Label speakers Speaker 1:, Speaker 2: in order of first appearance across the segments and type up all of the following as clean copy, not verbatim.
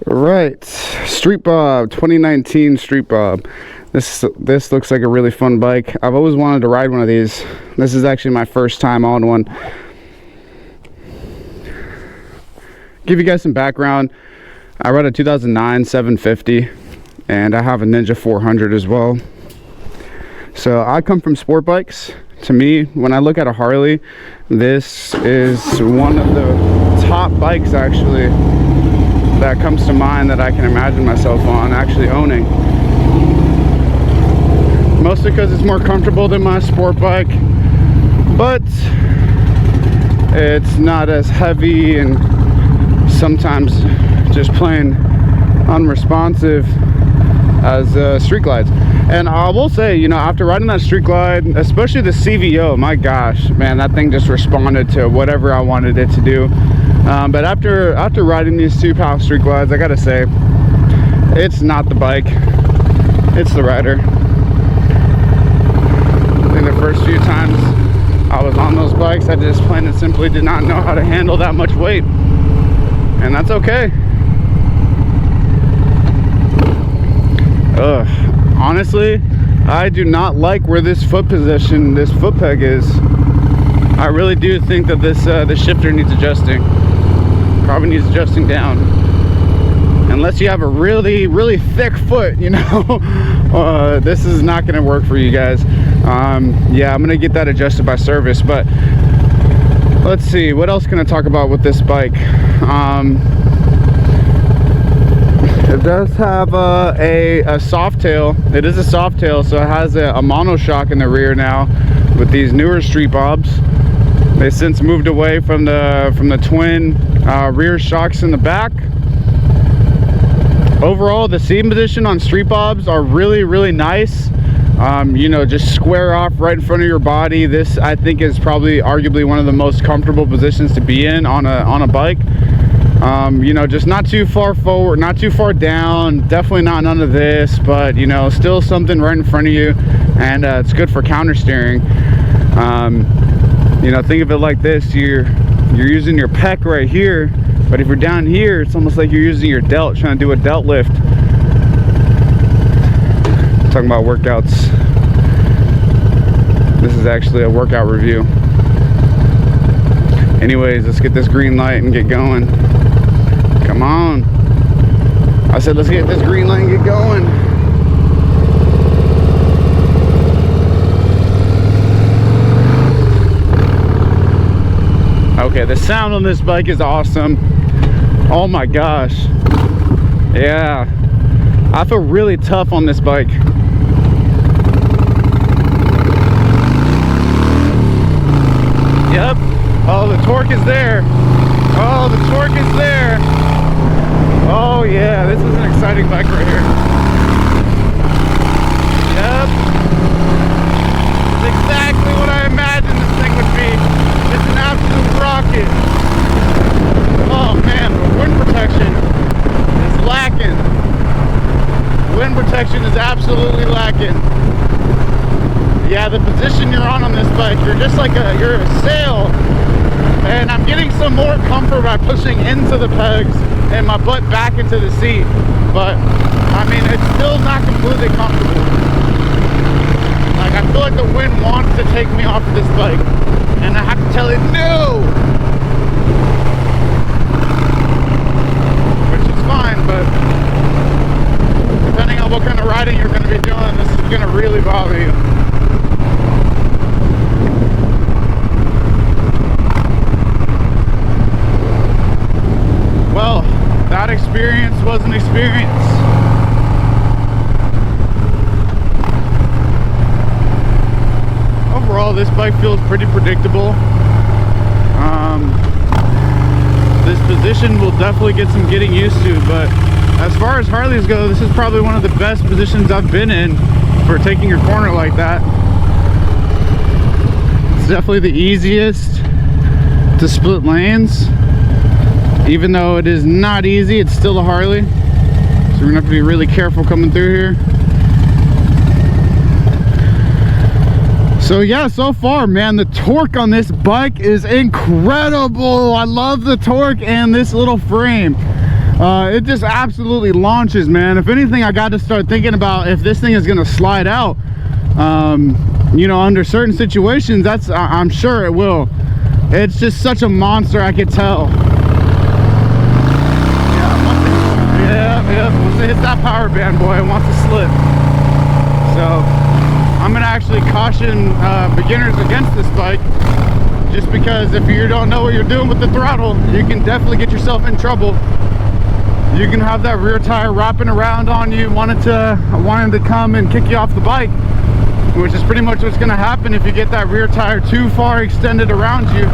Speaker 1: Right, Street Bob, 2019 Street Bob. This looks like a really fun bike. I've always wanted to ride one of these. This is actually my first time on one. Give you guys some background. I ride a 2009 750 and I have a Ninja 400 as well. So I come from sport bikes. To me, when I look at a Harley, this is one of the top bikes actually that comes to mind that I can imagine myself on actually owning. Mostly because it's more comfortable than my sport bike, but it's not as heavy and sometimes just plain unresponsive as Street Glides. And I will say, you know, after riding that Street Glide, especially the CVO, my gosh, man, that thing just responded to whatever I wanted it to do. But after riding these 2-pound Street Glides, I gotta say, it's not the bike, it's the rider. I think the first few times I was on those bikes, I just plain and simply did not know how to handle that much weight. And that's okay. Honestly, I do not like where this foot peg is. I really do think that this shifter needs adjusting. Probably needs adjusting down. Unless you have a really, really thick foot, you know, this is not going to work for you guys. Yeah, I'm going to get that adjusted by service. But let's see, what else can I talk about with this bike? It does have a Softail. It is a Softail, so it has a monoshock in the rear now with these newer Street Bobs. They since moved away from the twin rear shocks in the back. Overall, the seat position on Street Bobs are really, really nice. You know, just square off right in front of your body. This, I think, is probably arguably one of the most comfortable positions to be in on a bike. You know, just not too far forward, not too far down, definitely not none of this, but you know, still something right in front of you, and it's good for counter steering. You know, think of it like this: you're using your pec right here, but if you're down here, it's almost like you're using your delt, trying to do a delt lift. Talking about workouts, this is actually a workout review. Anyways, let's get this green light and get going. Come on. I said let's get this green light and get going. Okay, the sound on this bike is awesome. Oh my gosh. Yeah. I feel really tough on this bike. Yep. Oh, the torque is there. Oh, the torque is there. Oh yeah, this is an exciting bike right here. Yep. It's exactly what I imagined this thing would be. It's an absolute rocket. Oh man, but wind protection is lacking. Wind protection is absolutely lacking. Yeah, the position you're on this bike, you're just like you're a sail. And I'm getting some more comfort by pushing into the pegs and my butt back into the seat. But, I mean, it's still not completely comfortable. Like, I feel like the wind wants to take me off of this bike. And I have to tell it, no! Which is fine, but depending on what kind of riding you're going to be doing, this is going to really bother you. Well, that experience was an experience. Overall, this bike feels pretty predictable. This position will definitely get some getting used to, but as far as Harleys go, this is probably one of the best positions I've been in for taking your corner like that. It's definitely the easiest to split lanes. Even though it is not easy, it's still a Harley, so we're gonna have to be really careful coming through here. So yeah, so far, man, the torque on this bike is incredible. I love the torque and this little frame. It just absolutely launches, man. If anything, I got to start thinking about if this thing is going to slide out, you know, under certain situations. I'm sure it will. It's just such a monster, I could tell. Yeah, once it hits that power band, boy, it wants to slip. So I'm gonna actually caution beginners against this bike, just because if you don't know what you're doing with the throttle, you can definitely get yourself in trouble. You can have that rear tire wrapping around on you, wanting to come and kick you off the bike, which is pretty much what's gonna happen if you get that rear tire too far extended around you.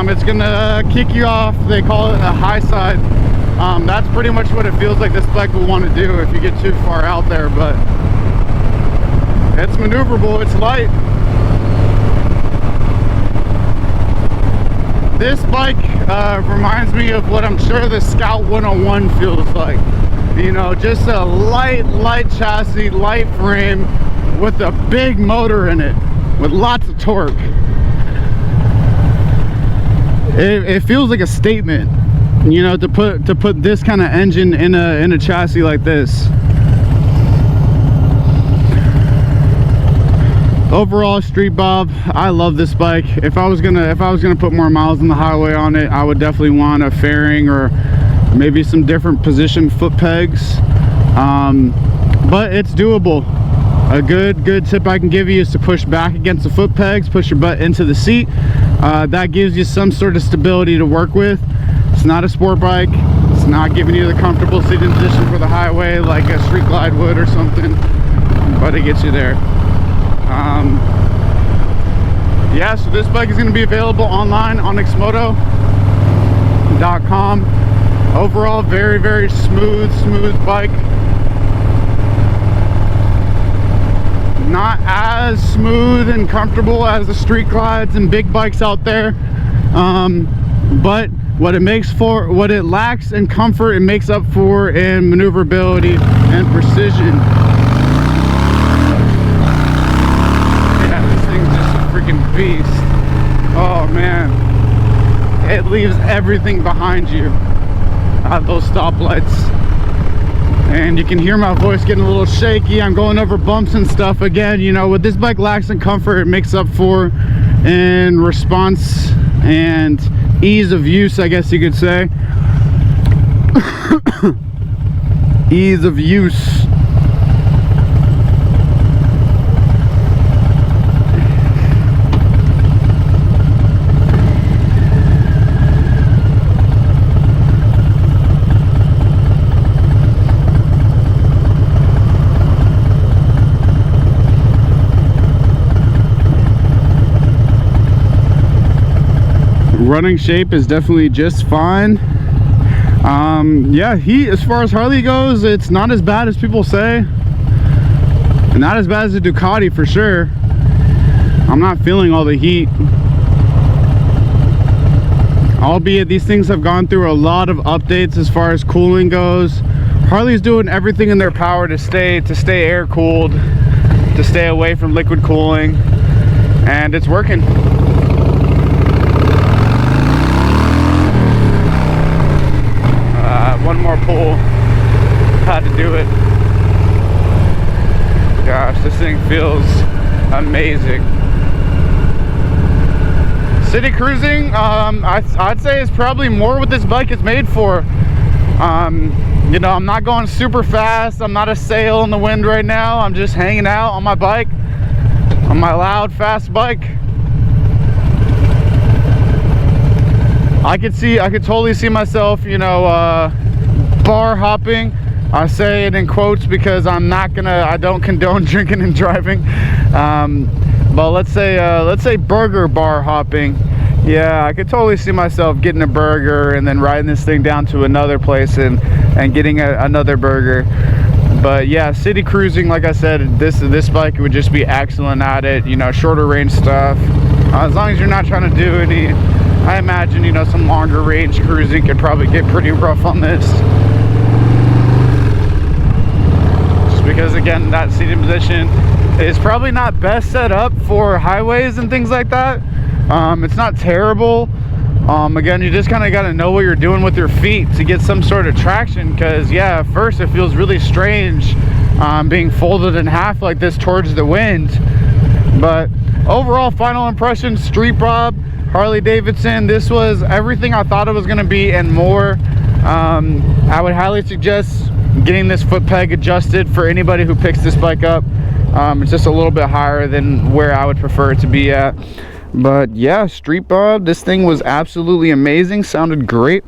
Speaker 1: It's gonna kick you off. They call it a high side. That's pretty much what it feels like this bike will want to do if you get too far out there, but it's maneuverable, it's light. This bike reminds me of what I'm sure the Scout 101 feels like. You know, just a light chassis, light frame with a big motor in it with lots of torque. It feels like a statement, you know, to put this kind of engine in a chassis like this. Overall, Street Bob, I love this bike. If I was gonna put more miles on the highway on it, I would definitely want a fairing or maybe some different position foot pegs. But it's doable. A good tip I can give you is to push back against the foot pegs, push your butt into the seat. That gives you some sort of stability to work with. It's not a sport bike. It's not giving you the comfortable seating position for the highway like a Street Glide would or something, but it gets you there. Yeah, so this bike is going to be available online on ONYXMOTO.com. Overall, very smooth bike. Not as smooth and comfortable as the Street Glides and big bikes out there, but what it lacks in comfort, it makes up for in maneuverability and precision. Yeah, this thing's just a freaking beast. Oh man, it leaves everything behind you at those stoplights. And you can hear my voice getting a little shaky. I'm going over bumps and stuff again. You know, what this bike lacks in comfort, it makes up for in response and ease of use, I guess you could say. Ease of use. Running shape is definitely just fine. Yeah, as far as Harley goes, it's not as bad as people say. Not as bad as the Ducati for sure. I'm not feeling all the heat. Albeit these things have gone through a lot of updates as far as cooling goes. Harley's doing everything in their power to stay air cooled, to stay away from liquid cooling, and it's working. One more pull, had to do it. Gosh, this thing feels amazing. City cruising, I'd say is probably more what this bike is made for. You know, I'm not going super fast. I'm not a sail in the wind right now. I'm just hanging out on my bike, on my loud, fast bike. I could totally see myself, you know, bar hopping. I say it in quotes because I don't condone drinking and driving. But let's say burger bar hopping. Yeah, I could totally see myself getting a burger and then riding this thing down to another place and getting another burger. But yeah, city cruising, like I said, this bike would just be excellent at it. You know, shorter range stuff. As long as you're not trying to do any, I imagine, you know, some longer range cruising could probably get pretty rough on this. Just because, again, that seating position is probably not best set up for highways and things like that. It's not terrible, Again, you just kind of got to know what you're doing with your feet to get some sort of traction, because yeah, at first it feels really strange being folded in half like this towards the wind. But overall, final impression, Street Bob, Harley-Davidson, this was everything I thought it was going to be and more. I would highly suggest getting this foot peg adjusted for anybody who picks this bike up. It's just a little bit higher than where I would prefer it to be at. But yeah, Street Bob, this thing was absolutely amazing, sounded great.